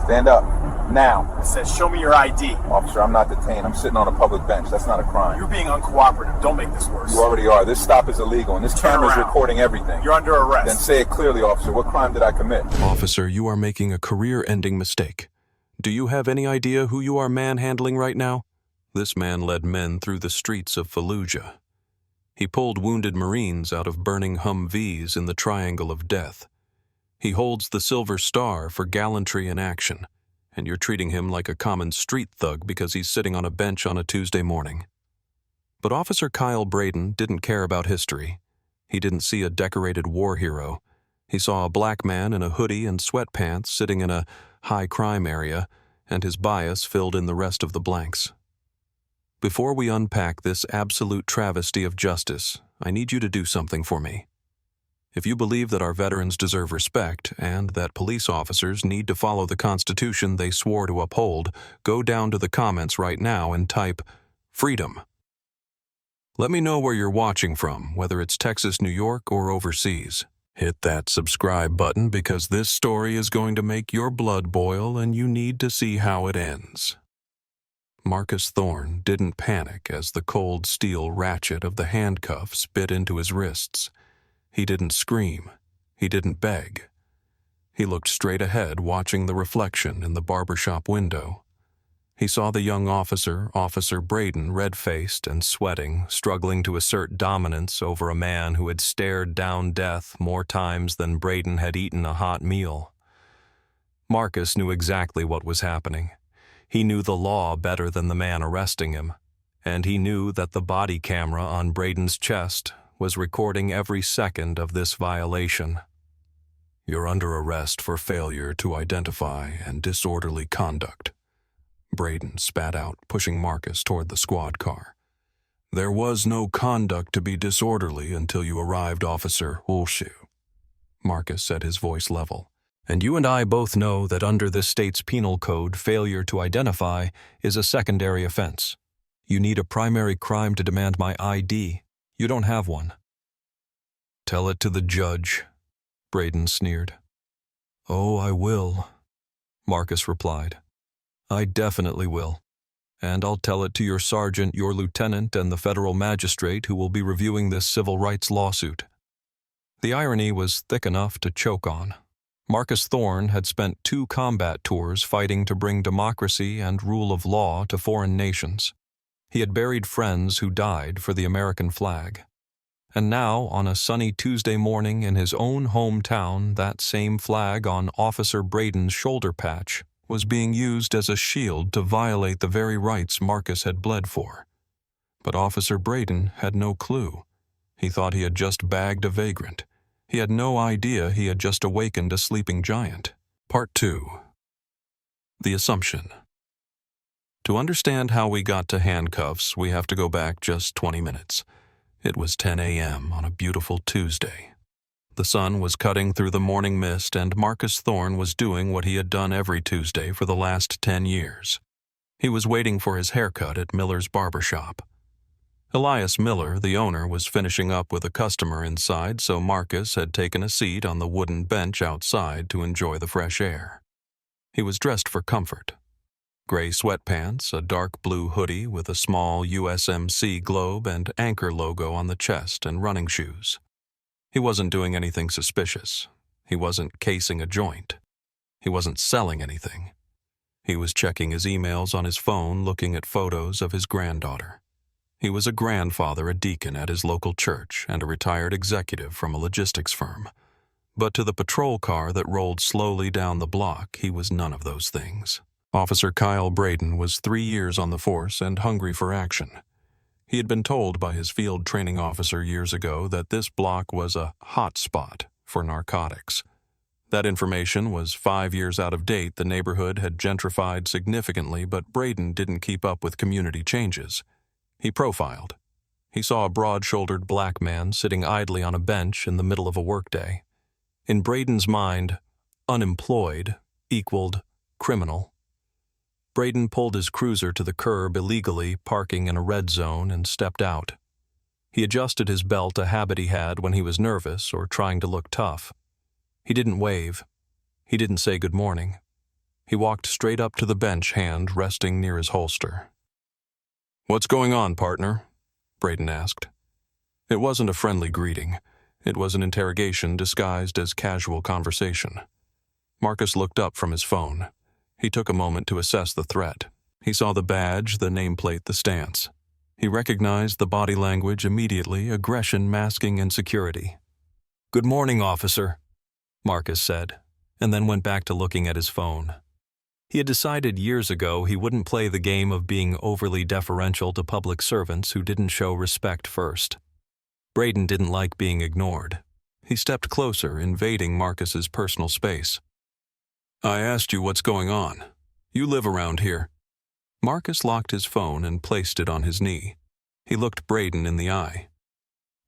Stand up. Now. It says, show me your ID. Officer, I'm not detained. I'm sitting on a public bench. That's not a crime. You're being uncooperative. Don't make this worse. You already are. This stop is illegal, and this camera is recording everything. You're under arrest. Then say it clearly, officer. What crime did I commit? Officer, you are making a career-ending mistake. Do you have any idea who you are manhandling right now? This man led men through the streets of Fallujah. He pulled wounded Marines out of burning Humvees in the Triangle of Death. He holds the Silver Star for gallantry in action, and you're treating him like a common street thug because he's sitting on a bench on a Tuesday morning. But Officer Kyle Braden didn't care about history. He didn't see a decorated war hero. He saw a black man in a hoodie and sweatpants sitting in a high-crime area, and his bias filled in the rest of the blanks. Before we unpack this absolute travesty of justice, I need you to do something for me. If you believe that our veterans deserve respect and that police officers need to follow the Constitution they swore to uphold, go down to the comments right now and type freedom. Let me know where you're watching from, whether it's Texas, New York, or overseas. Hit that subscribe button because this story is going to make your blood boil and you need to see how it ends. Marcus Thorne didn't panic as the cold steel ratchet of the handcuffs bit into his wrists. He didn't scream. He didn't beg. He looked straight ahead, watching the reflection in the barbershop window. He saw the young officer, Officer Braden, red-faced and sweating, struggling to assert dominance over a man who had stared down death more times than Braden had eaten a hot meal. Marcus knew exactly what was happening. He knew the law better than the man arresting him, and he knew that the body camera on Braden's chest was recording every second of this violation. You're under arrest for failure to identify and disorderly conduct, Braden spat out, pushing Marcus toward the squad car. There was no conduct to be disorderly until you arrived, Officer Woolshoe. Marcus said, his voice level. And you and I both know that under this state's penal code, failure to identify is a secondary offense. You need a primary crime to demand my ID. You don't have one. Tell it to the judge, Braden sneered. Oh, I will, Marcus replied. I definitely will. And I'll tell it to your sergeant, your lieutenant, and the federal magistrate who will be reviewing this civil rights lawsuit. The irony was thick enough to choke on. Marcus Thorne had spent 2 combat tours fighting to bring democracy and rule of law to foreign nations. He had buried friends who died for the American flag. And now, on a sunny Tuesday morning in his own hometown, that same flag on Officer Braden's shoulder patch was being used as a shield to violate the very rights Marcus had bled for. But Officer Braden had no clue. He thought he had just bagged a vagrant. He had no idea he had just awakened a sleeping giant. Part 2. The Assumption. To understand how we got to handcuffs, we have to go back just 20 minutes. It was 10 a.m. on a beautiful Tuesday. The sun was cutting through the morning mist, and Marcus Thorne was doing what he had done every Tuesday for the last 10 years. He was waiting for his haircut at Miller's Barbershop. Elias Miller, the owner, was finishing up with a customer inside, so Marcus had taken a seat on the wooden bench outside to enjoy the fresh air. He was dressed for comfort. Gray sweatpants, a dark blue hoodie with a small USMC globe and Anchor logo on the chest, and running shoes. He wasn't doing anything suspicious. He wasn't casing a joint. He wasn't selling anything. He was checking his emails on his phone, looking at photos of his granddaughter. He was a grandfather, a deacon at his local church, and a retired executive from a logistics firm. But to the patrol car that rolled slowly down the block, he was none of those things. Officer Kyle Braden was 3 years on the force and hungry for action. He had been told by his field training officer years ago that this block was a hot spot for narcotics. That information was 5 years out of date. The neighborhood had gentrified significantly, but Braden didn't keep up with community changes. He profiled. He saw a broad-shouldered black man sitting idly on a bench in the middle of a workday. In Braden's mind, unemployed equaled criminal. Braden pulled his cruiser to the curb illegally, parking in a red zone, and stepped out. He adjusted his belt, a habit he had when he was nervous or trying to look tough. He didn't wave. He didn't say good morning. He walked straight up to the bench, hand resting near his holster. "What's going on, partner?" Braden asked. It wasn't a friendly greeting. It was an interrogation disguised as casual conversation. Marcus looked up from his phone. He took a moment to assess the threat. He saw the badge, the nameplate, the stance. He recognized the body language immediately, aggression masking insecurity. "Good morning, officer," Marcus said, and then went back to looking at his phone. He had decided years ago he wouldn't play the game of being overly deferential to public servants who didn't show respect first. Braden didn't like being ignored. He stepped closer, invading Marcus's personal space. "I asked you what's going on. You live around here." Marcus locked his phone and placed it on his knee. He looked Braden in the eye.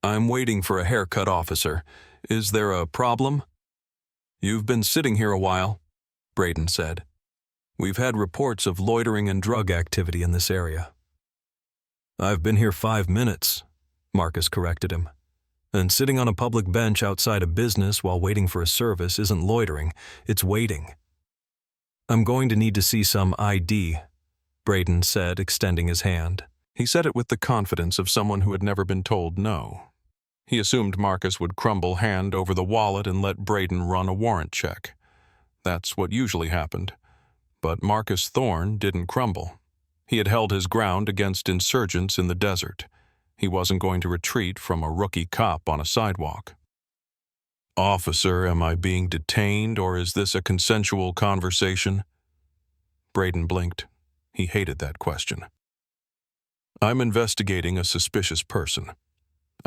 "I'm waiting for a haircut, officer. Is there a problem?" "You've been sitting here a while," Braden said. "We've had reports of loitering and drug activity in this area." "I've been here 5 minutes," Marcus corrected him. "And sitting on a public bench outside a business while waiting for a service isn't loitering, it's waiting." "I'm going to need to see some ID," Braden said, extending his hand. He said it with the confidence of someone who had never been told no. He assumed Marcus would crumble hand over the wallet and let Braden run a warrant check. That's what usually happened. But Marcus Thorne didn't crumble. He had held his ground against insurgents in the desert. He wasn't going to retreat from a rookie cop on a sidewalk. "Officer, am I being detained, or is this a consensual conversation?" Braden blinked. He hated that question. "I'm investigating a suspicious person.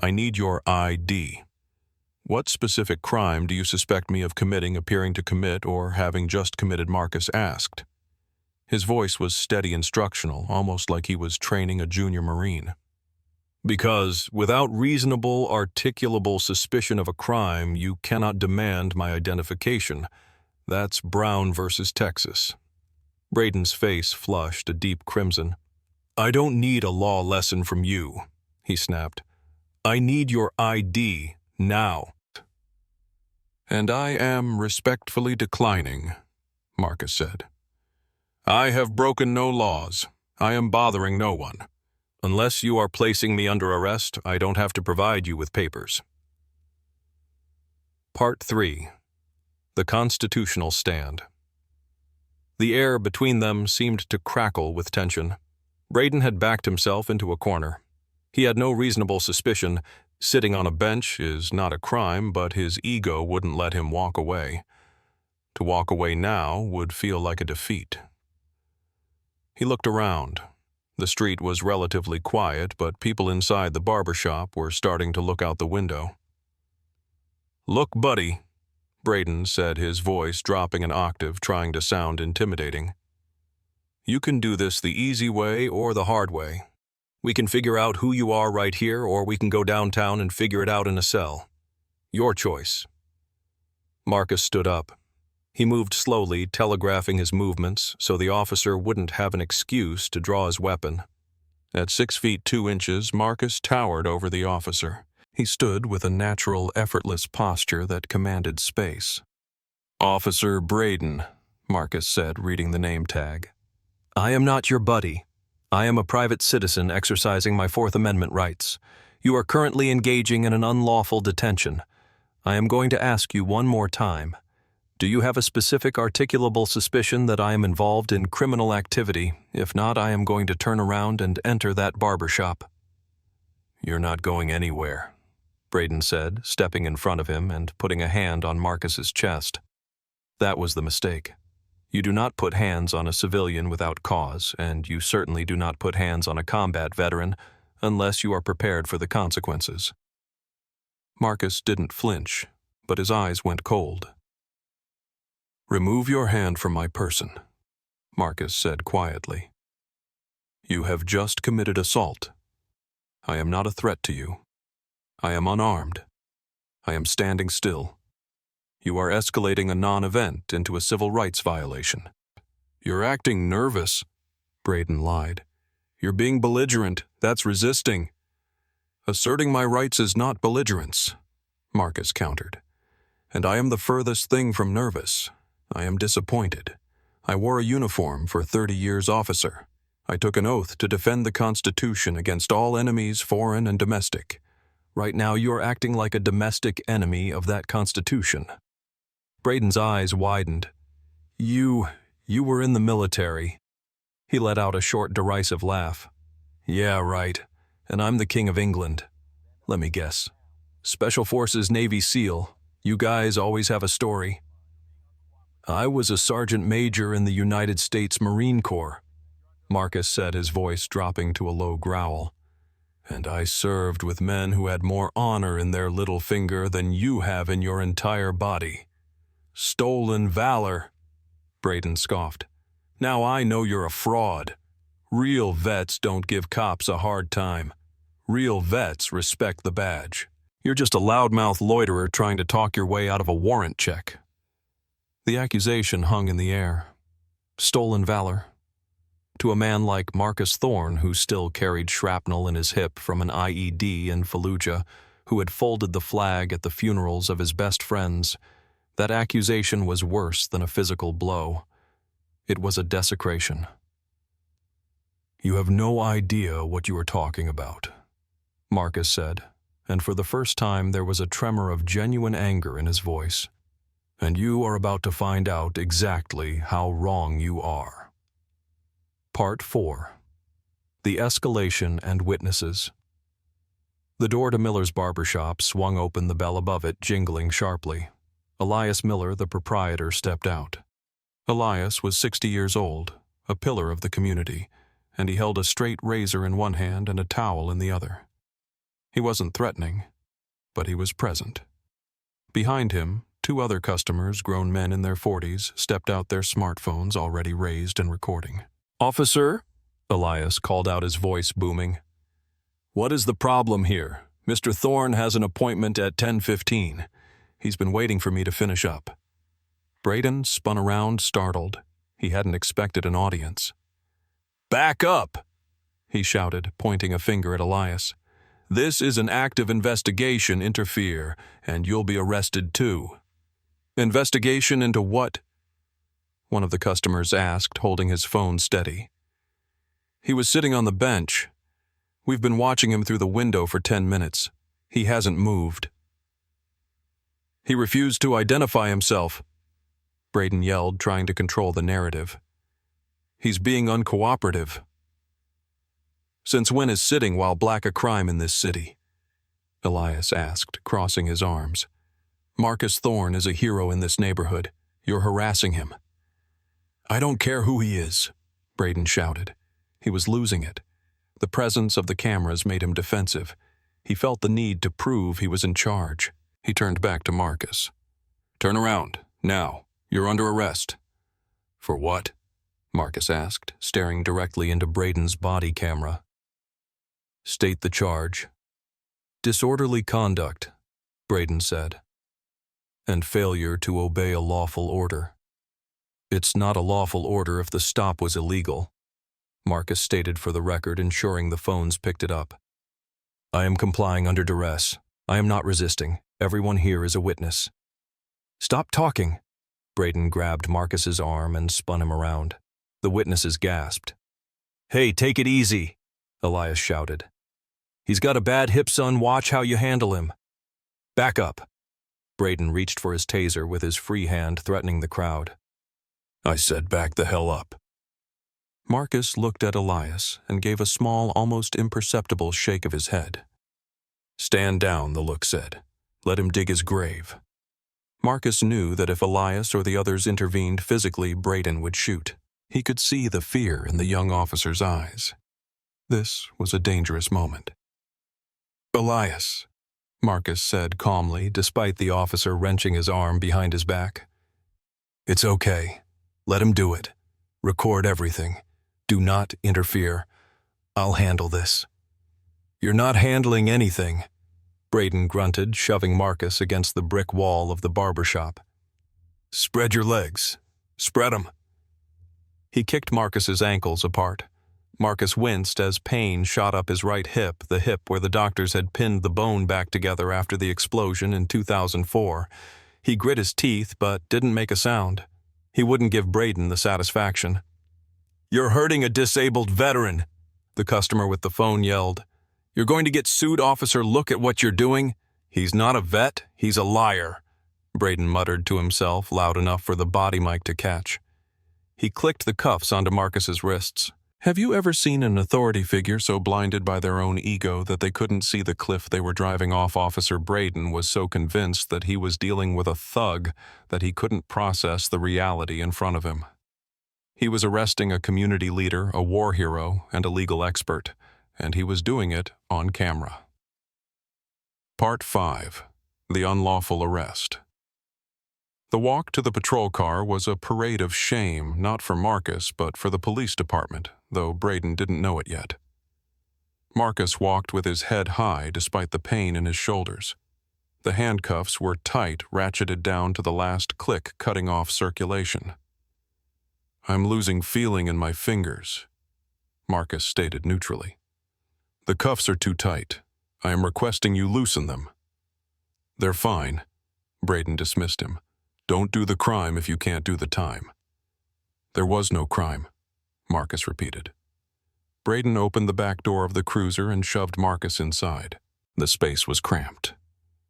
I need your ID. What specific crime do you suspect me of committing, appearing to commit, or having just committed?" Marcus asked. His voice was steady, instructional, almost like he was training a junior Marine. "Because without reasonable, articulable suspicion of a crime, you cannot demand my identification. That's Brown versus Texas." Braden's face flushed a deep crimson. "I don't need a law lesson from you," he snapped. "I need your ID now." "And I am respectfully declining," Marcus said. "I have broken no laws. I am bothering no one. Unless you are placing me under arrest, I don't have to provide you with papers." Part 3. The Constitutional Stand. The air between them seemed to crackle with tension. Braden had backed himself into a corner. He had no reasonable suspicion. Sitting on a bench is not a crime, but his ego wouldn't let him walk away. To walk away now would feel like a defeat. He looked around. The street was relatively quiet, but people inside the barbershop were starting to look out the window. "Look, buddy," Braden said, his voice dropping an octave, trying to sound intimidating. "You can do this the easy way or the hard way. We can figure out who you are right here, or we can go downtown and figure it out in a cell. Your choice." Marcus stood up. He moved slowly, telegraphing his movements so the officer wouldn't have an excuse to draw his weapon. At 6 feet 2 inches, Marcus towered over the officer. He stood with a natural, effortless posture that commanded space. "Officer Braden," Marcus said, reading the name tag. "I am not your buddy. I am a private citizen exercising my Fourth Amendment rights. You are currently engaging in an unlawful detention. I am going to ask you one more time. Do you have a specific articulable suspicion that I am involved in criminal activity? If not, I am going to turn around and enter that barbershop." "You're not going anywhere," Braden said, stepping in front of him and putting a hand on Marcus's chest. That was the mistake. You do not put hands on a civilian without cause, and you certainly do not put hands on a combat veteran unless you are prepared for the consequences. Marcus didn't flinch, but his eyes went cold. "Remove your hand from my person," Marcus said quietly. "You have just committed assault. I am not a threat to you. I am unarmed. I am standing still. You are escalating a non-event into a civil rights violation." "You're acting nervous," Braden lied. "You're being belligerent. That's resisting." "Asserting my rights is not belligerence," Marcus countered. "And I am the furthest thing from nervous. I am disappointed. I wore a uniform for 30 years, officer. I took an oath to defend the Constitution against all enemies, foreign and domestic. Right now you're acting like a domestic enemy of that Constitution. Braden's eyes widened. You were in the military. He let out a short, derisive laugh. Yeah, right. And I'm the King of England. Let me guess. Special Forces Navy SEAL. You guys always have a story. I was a sergeant major in the United States Marine Corps, Marcus said, his voice dropping to a low growl. And I served with men who had more honor in their little finger than you have in your entire body. Stolen valor, Braden scoffed. Now I know you're a fraud. Real vets don't give cops a hard time. Real vets respect the badge. You're just a loudmouth loiterer trying to talk your way out of a warrant check. The accusation hung in the air. Stolen valor. To a man like Marcus Thorne, who still carried shrapnel in his hip from an IED in Fallujah, who had folded the flag at the funerals of his best friends, that accusation was worse than a physical blow. It was a desecration. You have no idea what you are talking about, Marcus said, and for the first time there was a tremor of genuine anger in his voice. And you are about to find out exactly how wrong you are. Part 4. The Escalation and Witnesses. The door to Miller's Barbershop swung open, the bell above it jingling sharply. Elias Miller, the proprietor, stepped out. Elias was 60 years old, a pillar of the community, and he held a straight razor in one hand and a towel in the other. He wasn't threatening, but he was present. Behind him, 2 other customers, grown men in their 40s, stepped out, their smartphones already raised and recording. Officer, Elias called out, his voice booming. What is the problem here? Mr. Thorne has an appointment at 10:15. He's been waiting for me to finish up. Braden spun around, startled. He hadn't expected an audience. Back up, he shouted, pointing a finger at Elias. This is an active investigation, interfere, and you'll be arrested too. Investigation into what? One of the customers asked, holding his phone steady. He was sitting on the bench. We've been watching him through the window for 10 minutes. He hasn't moved. He refused to identify himself, Braden yelled, trying to control the narrative. He's being uncooperative. Since when is sitting while black a crime in this city? Elias asked, crossing his arms. Marcus Thorne is a hero in this neighborhood. You're harassing him. I don't care who he is, Braden shouted. He was losing it. The presence of the cameras made him defensive. He felt the need to prove he was in charge. He turned back to Marcus. Turn around, now. You're under arrest. For what? Marcus asked, staring directly into Braden's body camera. State the charge. Disorderly conduct, Braden said, and failure to obey a lawful order. It's not a lawful order if the stop was illegal, Marcus stated for the record, ensuring the phones picked it up. I am complying under duress. I am not resisting. Everyone here is a witness. Stop talking. Braden grabbed Marcus's arm and spun him around. The witnesses gasped. Hey, take it easy, Elias shouted. He's got a bad hip, son. Watch how you handle him. Back up. Braden reached for his taser with his free hand, threatening the crowd. I said back the hell up. Marcus looked at Elias and gave a small, almost imperceptible shake of his head. Stand down, the look said. Let him dig his grave. Marcus knew that if Elias or the others intervened physically, Braden would shoot. He could see the fear in the young officer's eyes. This was a dangerous moment. Elias, Marcus said calmly, despite the officer wrenching his arm behind his back. It's okay. Let him do it. Record everything. Do not interfere. I'll handle this. You're not handling anything, Braden grunted, shoving Marcus against the brick wall of the barbershop. Spread your legs. Spread 'em. He kicked Marcus's ankles apart. Marcus winced as pain shot up his right hip, the hip where the doctors had pinned the bone back together after the explosion in 2004. He grit his teeth but didn't make a sound. He wouldn't give Braden the satisfaction. "You're hurting a disabled veteran," the customer with the phone yelled. "You're going to get sued, officer. Look at what you're doing." "He's not a vet. He's a liar," Braden muttered to himself, loud enough for the body mic to catch. He clicked the cuffs onto Marcus's wrists. Have you ever seen an authority figure so blinded by their own ego that they couldn't see the cliff they were driving off? Officer Braden was so convinced that he was dealing with a thug that he couldn't process the reality in front of him. He was arresting a community leader, a war hero, and a legal expert, and he was doing it on camera. Part 5. The Unlawful Arrest. The walk to the patrol car was a parade of shame, not for Marcus, but for the police department, though Braden didn't know it yet. Marcus walked with his head high despite the pain in his shoulders. The handcuffs were tight, ratcheted down to the last click, cutting off circulation. "I'm losing feeling in my fingers," Marcus stated neutrally. "The cuffs are too tight. I am requesting you loosen them." "They're fine," Braden dismissed him. "Don't do the crime if you can't do the time." "There was no crime," Marcus repeated. Braden opened the back door of the cruiser and shoved Marcus inside. The space was cramped.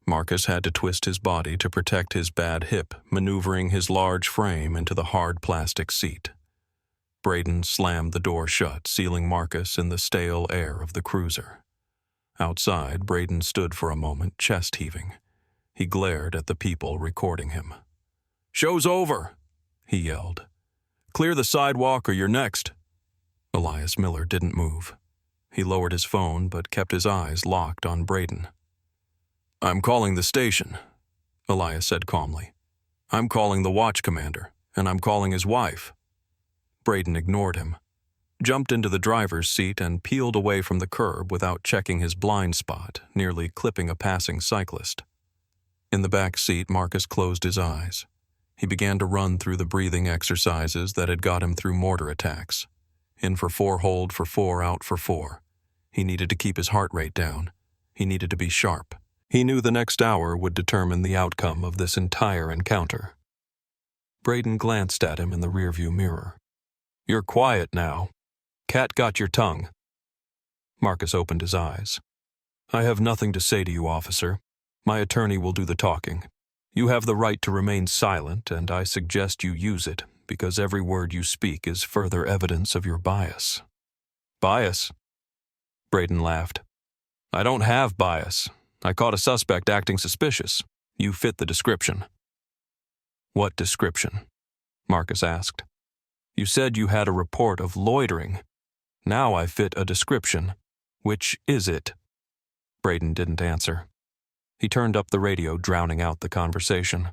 Marcus had to twist his body to protect his bad hip, maneuvering his large frame into the hard plastic seat. Braden slammed the door shut, sealing Marcus in the stale air of the cruiser. Outside, Braden stood for a moment, chest heaving. He glared at the people recording him. "Show's over," he yelled. "Clear the sidewalk or you're next." Elias Miller didn't move. He lowered his phone but kept his eyes locked on Braden. "I'm calling the station," Elias said calmly. "I'm calling the watch commander, and I'm calling his wife." Braden ignored him, jumped into the driver's seat and peeled away from the curb without checking his blind spot, nearly clipping a passing cyclist. In the back seat, Marcus closed his eyes. He began to run through the breathing exercises that had got him through mortar attacks. In for 4, hold for 4, out for 4. He needed to keep his heart rate down. He needed to be sharp. He knew the next hour would determine the outcome of this entire encounter. Braden glanced at him in the rearview mirror. "You're quiet now. Cat got your tongue." Marcus opened his eyes. "I have nothing to say to you, officer. My attorney will do the talking. You have the right to remain silent, and I suggest you use it, because every word you speak is further evidence of your bias." "Bias?" Braden laughed. "I don't have bias. I caught a suspect acting suspicious. You fit the description." "What description?" Marcus asked. "You said you had a report of loitering. Now I fit a description. Which is it?" Braden didn't answer. He turned up the radio, drowning out the conversation.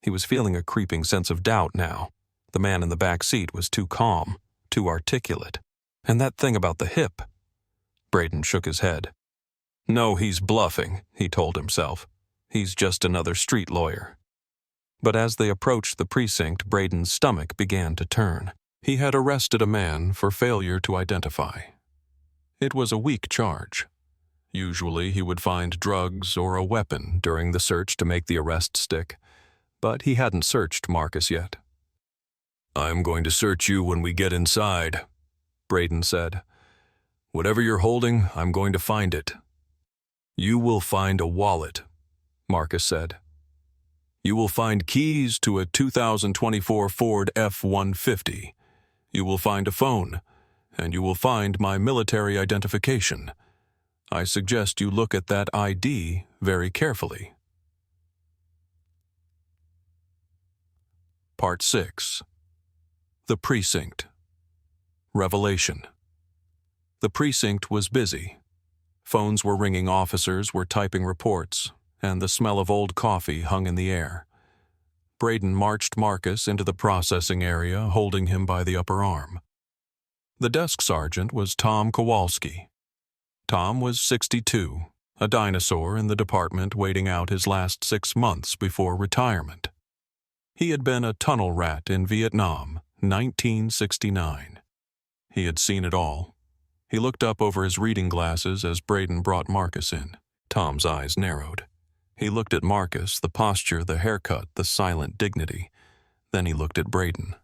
He was feeling a creeping sense of doubt now. The man in the back seat was too calm, too articulate. And that thing about the hip. Braden shook his head. "No, he's bluffing," he told himself. "He's just another street lawyer." But as they approached the precinct, Braden's stomach began to turn. He had arrested a man for failure to identify. It was a weak charge. Usually he would find drugs or a weapon during the search to make the arrest stick, but he hadn't searched Marcus yet. "I'm going to search you when we get inside," Braden said. "Whatever you're holding, I'm going to find it." "You will find a wallet," Marcus said. "You will find keys to a 2024 Ford F-150. You will find a phone, and you will find my military identification. I suggest you look at that ID very carefully." Part 6. The Precinct. Revelation. The precinct was busy. Phones were ringing, officers were typing reports, and the smell of old coffee hung in the air. Braden marched Marcus into the processing area, holding him by the upper arm. The desk sergeant was Tom Kowalski. Tom was 62, a dinosaur in the department waiting out his last 6 months before retirement. He had been a tunnel rat in Vietnam, 1969. He had seen it all. He looked up over his reading glasses as Braden brought Marcus in. Tom's eyes narrowed. He looked at Marcus, the posture, the haircut, the silent dignity. Then he looked at Braden.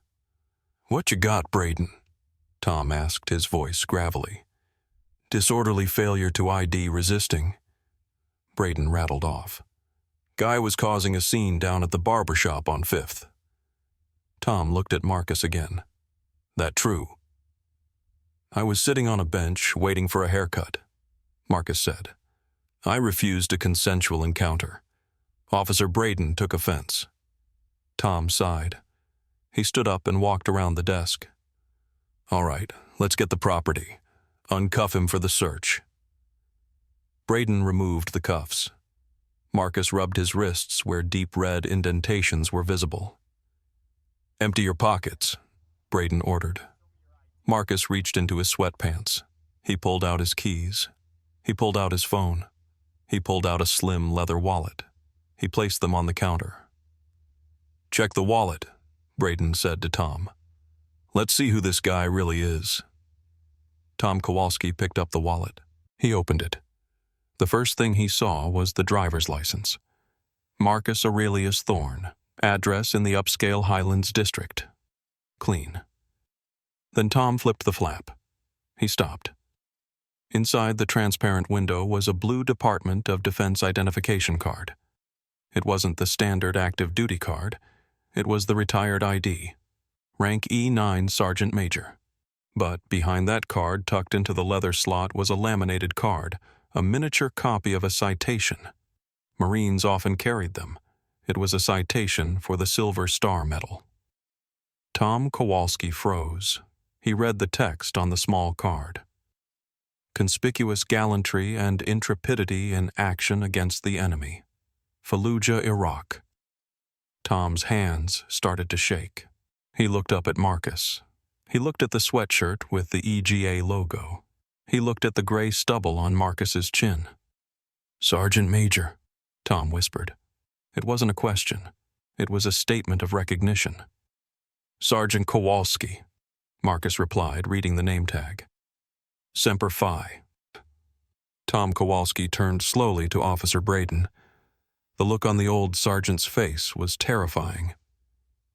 "What you got, Braden?" Tom asked, his voice gravelly. "Disorderly failure to ID resisting." Braden rattled off. "Guy was causing a scene down at the Barbershop on 5th. Tom looked at Marcus again. "That true?" "I was sitting on a bench waiting for a haircut," Marcus said. "I refused a consensual encounter. Officer Braden took offense." Tom sighed. He stood up and walked around the desk. "All right, let's get the property. Uncuff him for the search." Braden removed the cuffs. Marcus rubbed his wrists where deep red indentations were visible. "Empty your pockets," Braden ordered. Marcus reached into his sweatpants. He pulled out his keys. He pulled out his phone. He pulled out a slim leather wallet. He placed them on the counter. "Check the wallet," Braden said to Tom. "Let's see who this guy really is." Tom Kowalski picked up the wallet. He opened it. The first thing he saw was the driver's license. Marcus Aurelius Thorne, address in the upscale Highlands district. Clean. Then Tom flipped the flap. He stopped. Inside the transparent window was a blue Department of Defense identification card. It wasn't the standard active duty card. It was the retired ID. Rank E9 Sergeant Major. But behind that card, tucked into the leather slot, was a laminated card, a miniature copy of a citation. Marines often carried them. It was a citation for the Silver Star Medal. Tom Kowalski froze. He read the text on the small card. "Conspicuous gallantry and intrepidity in action against the enemy. Fallujah, Iraq." Tom's hands started to shake. He looked up at Marcus. He looked at the sweatshirt with the EGA logo. He looked at the gray stubble on Marcus's chin. "Sergeant Major," Tom whispered. It wasn't a question. It was a statement of recognition. "Sergeant Kowalski," Marcus replied, reading the name tag. "Semper Fi." Tom Kowalski turned slowly to Officer Braden. The look on the old sergeant's face was terrifying.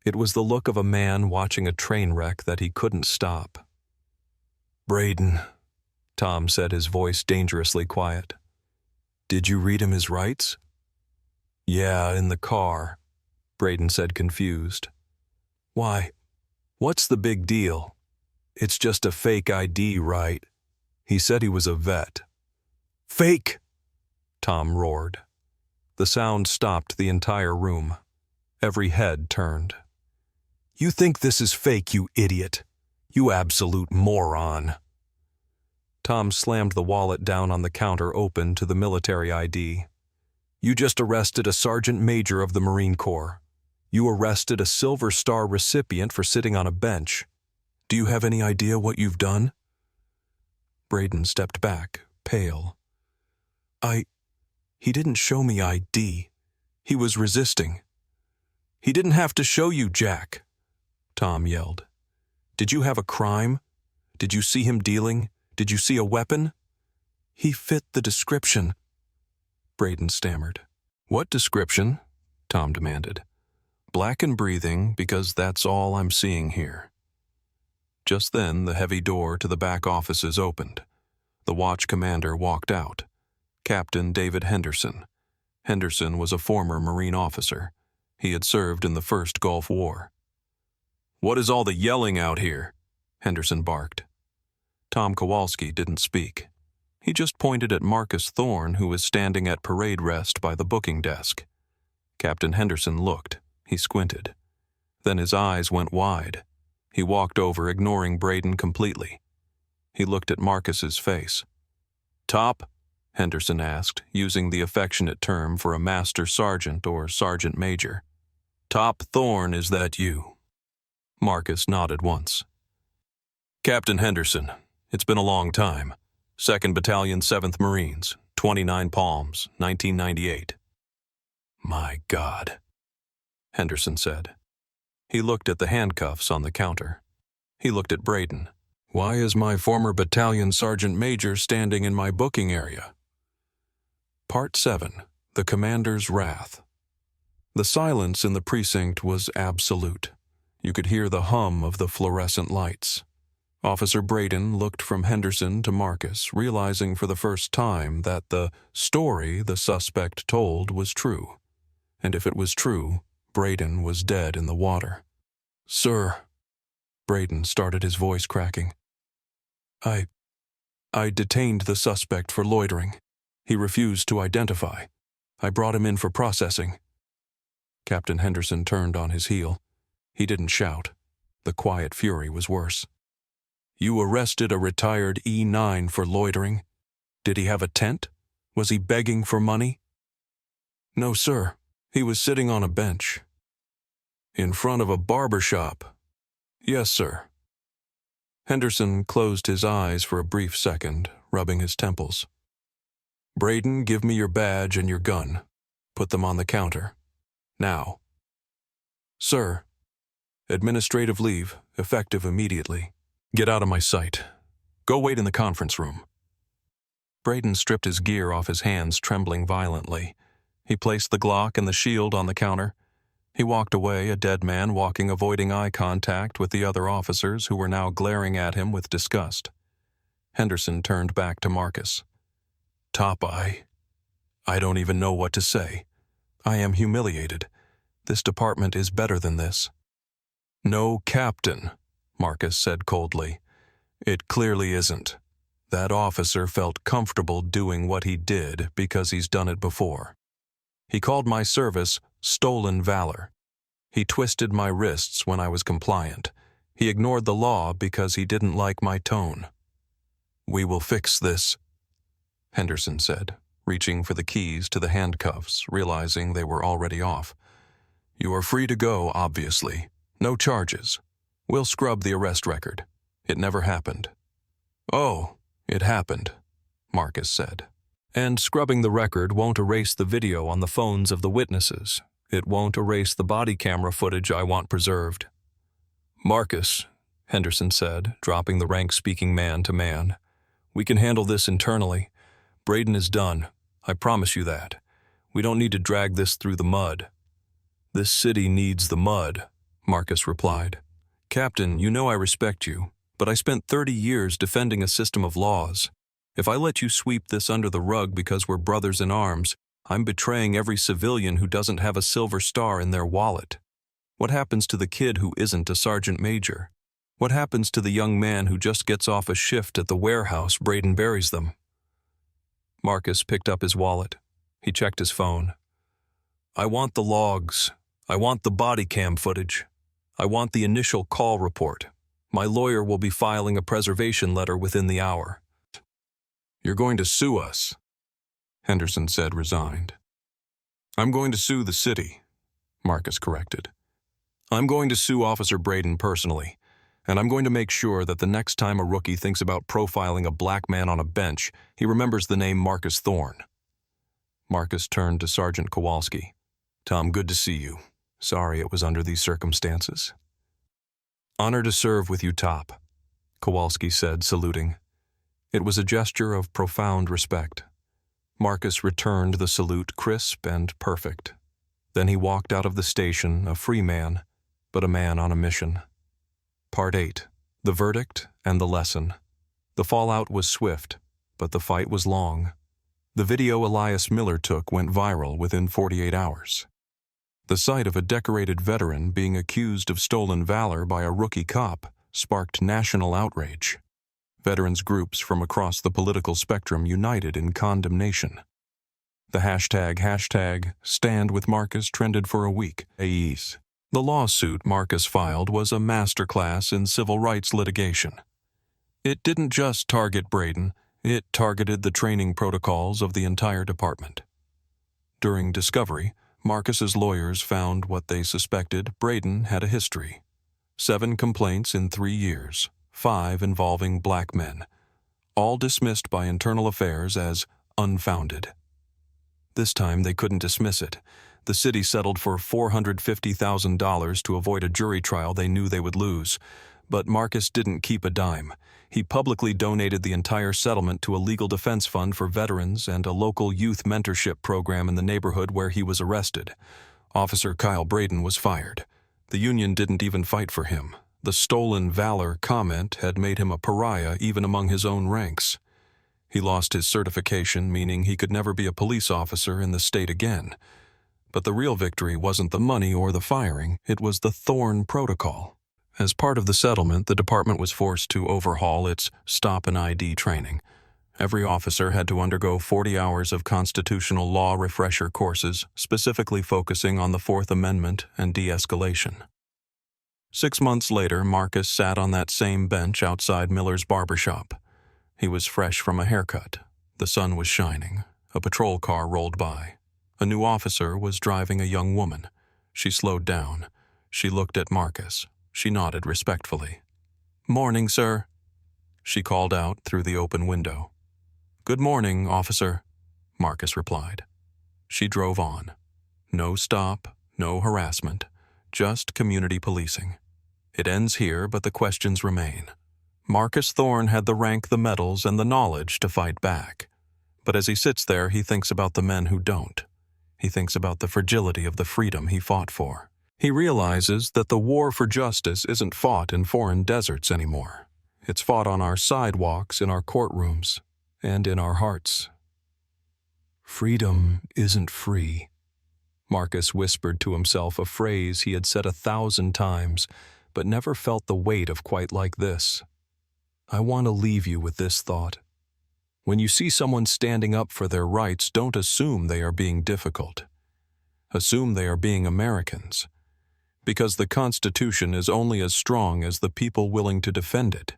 It was the look of a man watching a train wreck that he couldn't stop. "Braden," Tom said, his voice dangerously quiet. "Did you read him his rights?" "Yeah, in the car," Braden said, confused. "Why? What's the big deal? It's just a fake ID, right? He said he was a vet." "Fake!" Tom roared. The sound stopped the entire room. Every head turned. "You think this is fake, you idiot? You absolute moron." Tom slammed the wallet down on the counter open to the military ID. "You just arrested a sergeant major of the Marine Corps. You arrested a Silver Star recipient for sitting on a bench. Do you have any idea what you've done?" Braden stepped back, pale. He didn't show me ID. He was resisting." "He didn't have to show you, Jack," Tom yelled. "Did you have a crime? Did you see him dealing? Did you see a weapon?" "He fit the description," Braden stammered. "What description?" Tom demanded. "Black and breathing, because that's all I'm seeing here." Just then, the heavy door to the back offices opened. The watch commander walked out. Captain David Henderson. Henderson was a former Marine officer. He had served in the First Gulf War. "What is all the yelling out here?" Henderson barked. Tom Kowalski didn't speak. He just pointed at Marcus Thorne, who was standing at parade rest by the booking desk. Captain Henderson looked. He squinted. Then his eyes went wide. He walked over, ignoring Braden completely. He looked at Marcus's face. "Top?" Henderson asked, using the affectionate term for a master sergeant or sergeant major. "Top Thorne, is that you?" Marcus nodded once. "Captain Henderson, it's been a long time. 2nd Battalion, 7th Marines, 29 Palms, 1998. "My God," Henderson said. He looked at the handcuffs on the counter. He looked at Braden. "Why is my former battalion sergeant major standing in my booking area?" Part 7. The Commander's Wrath. The silence in the precinct was absolute. You could hear the hum of the fluorescent lights. Officer Braden looked from Henderson to Marcus, realizing for the first time that the story the suspect told was true. And if it was true, Braden was dead in the water. "Sir," Braden started, his voice cracking. I detained the suspect for loitering. He refused to identify. I brought him in for processing." Captain Henderson turned on his heel. He didn't shout. The quiet fury was worse. "You arrested a retired E9 for loitering? Did he have a tent? Was he begging for money?" "No, sir. He was sitting on a bench." "In front of a barbershop?" "Yes, sir." Henderson closed his eyes for a brief second, rubbing his temples. "Braden, give me your badge and your gun. Put them on the counter. Now." "Sir." "Administrative leave, effective immediately. Get out of my sight. Go wait in the conference room." Braden stripped his gear off his hands, trembling violently. He placed the Glock and the shield on the counter. He walked away, a dead man walking, avoiding eye contact with the other officers who were now glaring at him with disgust. Henderson turned back to Marcus. "Top, I don't even know what to say. I am humiliated. This department is better than this." "No, Captain," Marcus said coldly. "It clearly isn't. That officer felt comfortable doing what he did because he's done it before. He called my service stolen valor. He twisted my wrists when I was compliant. He ignored the law because he didn't like my tone." "We will fix this," Henderson said, reaching for the keys to the handcuffs, realizing they were already off. "You are free to go, obviously. No charges. We'll scrub the arrest record. It never happened." "Oh, it happened," Marcus said. "And scrubbing the record won't erase the video on the phones of the witnesses. It won't erase the body camera footage I want preserved." "Marcus," Henderson said, dropping the rank-speaking man to man, "we can handle this internally. Braden is done. I promise you that. We don't need to drag this through the mud." "This city needs the mud," Marcus replied. "Captain, you know I respect you, but I spent 30 years defending a system of laws. If I let you sweep this under the rug because we're brothers in arms, I'm betraying every civilian who doesn't have a silver star in their wallet. What happens to the kid who isn't a sergeant major? What happens to the young man who just gets off a shift at the warehouse Braden buries them?" Marcus picked up his wallet. He checked his phone. "I want the logs. I want the body cam footage. I want the initial call report. My lawyer will be filing a preservation letter within the hour." "You're going to sue us," Henderson said, resigned. "I'm going to sue the city," Marcus corrected. "I'm going to sue Officer Braden personally, and I'm going to make sure that the next time a rookie thinks about profiling a black man on a bench, he remembers the name Marcus Thorne." Marcus turned to Sergeant Kowalski. "Tom, good to see you. Sorry it was under these circumstances." "Honor to serve with you, Top," Kowalski said, saluting. It was a gesture of profound respect. Marcus returned the salute crisp and perfect. Then he walked out of the station, a free man, but a man on a mission. Part 8. The Verdict and the Lesson. The fallout was swift, but the fight was long. The video Elias Miller took went viral within 48 hours. The sight of a decorated veteran being accused of stolen valor by a rookie cop sparked national outrage. Veterans groups from across the political spectrum united in condemnation. The hashtag Stand with Marcus trended for a week. The lawsuit Marcus filed was a masterclass in civil rights litigation. It didn't just target Braden, it targeted the training protocols of the entire department. During discovery, Marcus's lawyers found what they suspected: Braden had a history. 7 complaints in 3 years, 5 involving black men, all dismissed by Internal Affairs as unfounded. This time they couldn't dismiss it. The city settled for $450,000 to avoid a jury trial they knew they would lose. But Marcus didn't keep a dime. He publicly donated the entire settlement to a legal defense fund for veterans and a local youth mentorship program in the neighborhood where he was arrested. Officer Kyle Braden was fired. The union didn't even fight for him. The stolen valor comment had made him a pariah even among his own ranks. He lost his certification, meaning he could never be a police officer in the state again. But the real victory wasn't the money or the firing, it was the Thorn Protocol. As part of the settlement, the department was forced to overhaul its stop and ID training. Every officer had to undergo 40 hours of constitutional law refresher courses, specifically focusing on the Fourth Amendment and de-escalation. 6 months later, Marcus sat on that same bench outside Miller's Barbershop. He was fresh from a haircut. The sun was shining. A patrol car rolled by. A new officer was driving a young woman. She slowed down. She looked at Marcus. She nodded respectfully. "Morning, sir," she called out through the open window. "Good morning, officer," Marcus replied. She drove on. No stop, no harassment, just community policing. It ends here, but the questions remain. Marcus Thorn had the rank, the medals, and the knowledge to fight back. But as he sits there, he thinks about the men who don't. He thinks about the fragility of the freedom he fought for. He realizes that the war for justice isn't fought in foreign deserts anymore. It's fought on our sidewalks, in our courtrooms, and in our hearts. Freedom isn't free. Marcus whispered to himself a phrase he had said 1,000 times, but never felt the weight of quite like this. I want to leave you with this thought. When you see someone standing up for their rights, don't assume they are being difficult. Assume they are being Americans. Because the Constitution is only as strong as the people willing to defend it.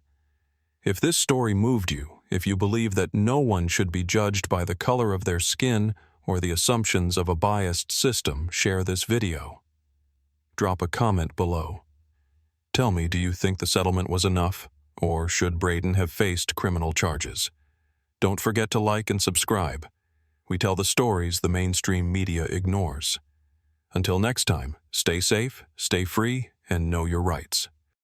If this story moved you, if you believe that no one should be judged by the color of their skin or the assumptions of a biased system, share this video. Drop a comment below. Tell me, do you think the settlement was enough, or should Braden have faced criminal charges? Don't forget to like and subscribe. We tell the stories the mainstream media ignores. Until next time, stay safe, stay free, and know your rights.